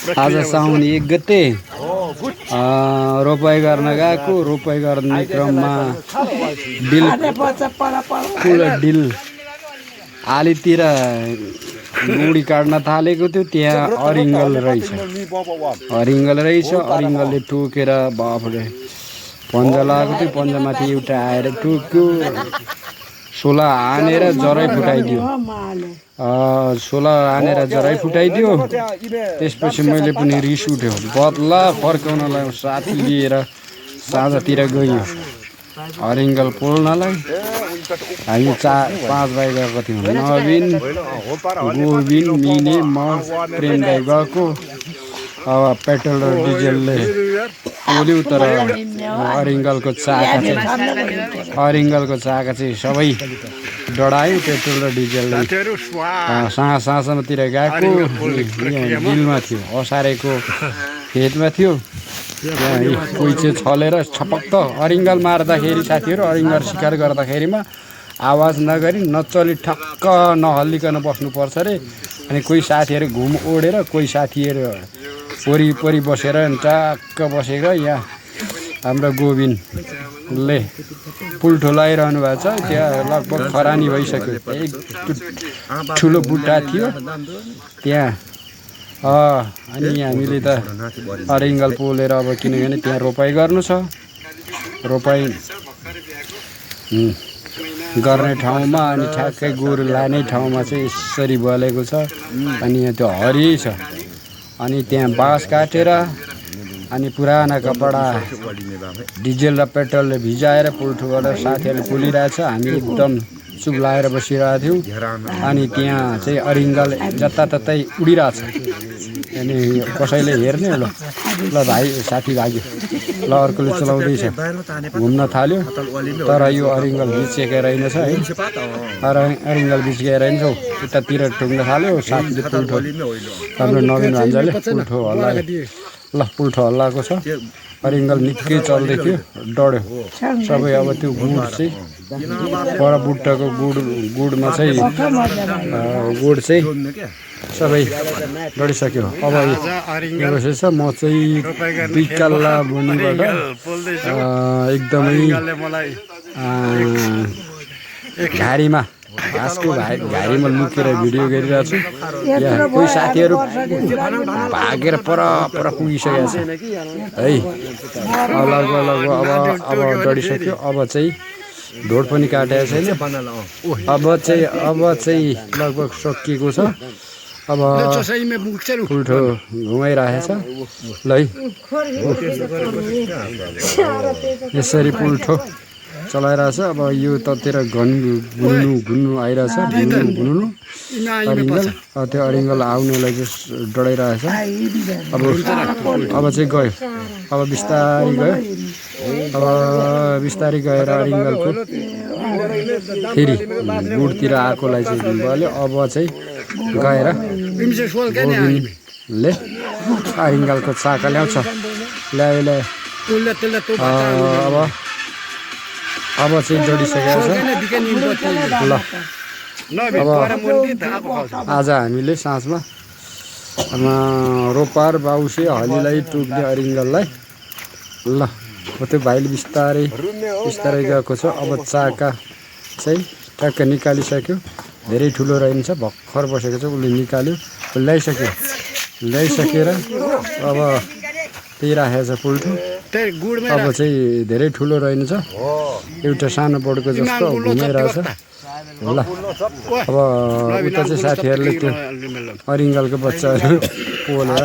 आज साउन 1 गते रोपाइ गर्न गएको। रोपाइ गर्ने क्रममा डिल डिल आलीतिर गुडी काट्न थालेको थियो। त्यहाँ अरिङ्गल रहेछ। अरिङ्गलले टोकेर बाफले पन्जा लगाएको थियो। पन्जामाथि एउटा आएर टोक्यो। सोला हानेर जरै फुटाइदियो। त्यसपछि मैले पनि रिस उठ्यो। बदला फर्काउनलाई साथी लिएर साँझतिर गयो अरिङ्गल पोल्नलाई। हामी 4-5 भाइ गएको थियौँ। नवीन, गोविन, मिने, म, प्रेम दाइ गएको। अब पेट्रोल र डिजेलले पोल्यो। तर अरिङ्गलको चाका चाहिँ सबै डढायो। पेट्रोल र डिजेलले साँझतिर गएको। बिलमा थियो, असारेको खेतमा थियो। कोही चाहिँ छलेर छपक्क अरिङ्गल मार्दाखेरि साथीहरू अरिङ्गल शिकार गर्दाखेरिमा आवाज नगरी नचली ठक्क नहल्लिकन बस्नुपर्छ अरे। अनि कोही साथीहरू घुम ओढेर कोही साथीहरू वरिपरि बसेर टक्क बसेर यहाँ हाम्रो गोविनले पुल्ठो लगाइरहनु भएको छ। त्यहाँ लगभग खरानी भइसक्यो। एक ठुलो बुट्टा थियो त्यहाँ। अनि हामीले त अरिङ्गल पोलेर अब किनभने त्यहाँ रोपाइ गर्नु छ। रोपाइ गर्ने ठाउँमा अनि ठ्याक्कै गोरु लाने ठाउँमा चाहिँ यसरी बलेको छ। अनि यहाँ त्यो हरियै छ। अनि त्यहाँ बाँस काटेर अनि पुराना कपडा डिजेल र पेट्रोलले भिजाएर पुल्ठोबाट साथीहरूले पोलिरहेछ। हामी एकदम चुप लाएर बसिरहेको थियौँ। अनि त्यहाँ चाहिँ अरिङ्गल जताततै उडिरहेछ। अनि कसैले हेर्ने ल भाइ साथी भाग्यो ल अर्कोले चलाउँदैछ घुम्न थाल्यो। तर यो अरिङ्गल बिचेको रहेनछ है। अरिङ्गल बिचेको रहेनछ। उतातिर ठुक्न थाल्यो। साथीले पुल्ठो हाम्रो नवीन भान्जाले पुल्ठो हल्लायो। ल पुल्ठो हल्लाएको छ। अरिङ्गल निकै चल्दै थियो। डढ्यो सबै। अब त्यो गुड चाहिँ पर बुट्टाको गुडमा चाहिँ गुड चाहिँ सबै डढिसक्यो। अब यो रहेछ। म चाहिँ 2 कल्ला मुनिबाट एकदमै घारीमा घाँसको घारीमा लुकेर भिडियो गरिरहेको छु। यहाँ कोही साथीहरू भागेर पर पुगिसकेको छ है। अब डढिसक्यो। अब चाहिँ ढोड पनि काटेको छैन। अब चाहिँ लगभग सकिएको छ। अब पुल्ठो घुमाइरहेछ ल है। यसरी पुल्ठो चलाइरहेछ। अब यो ततिर घुन्नु आइरहेछ। घुन्नु अरिङ्गल त्यो अरिङ्गल आउनेलाई चाहिँ डढाइरहेछ। अब चाहिँ गयो। अब बिस्तारै गयो। अब बिस्तारै गएर अरिङ्गलको फेरि गुडतिर आएकोलाई चाहिँ भयो। अब चाहिँ गएर गोविनले अरिङ्गलको चाका ल्याउँछ। ल्यायो। अब चाहिँ डढिसकेको छ ल। अब आज हामीले साँझमा रोपार बाउसे हलीलाई टोक्ने अरिङ्गललाई ल त्यो भाइले बिस्तारै गएको छ। अब चाका चाहिँ टक्क निकालिसक्यो। धेरै ठुलो रहेछ। भर्खर बसेको छ। उसले निकाल्यो। ल्याइसकेर अब त्यही राखेको छ पुल्ठो। अब चाहिँ धेरै ठुलो रहेछ। एउटा सानो बडको जस्तो घुमाइरहेछ ल। अब उता चाहिँ साथीहरूले त्यो अरिङ्गलको बच्चाहरू पोलेर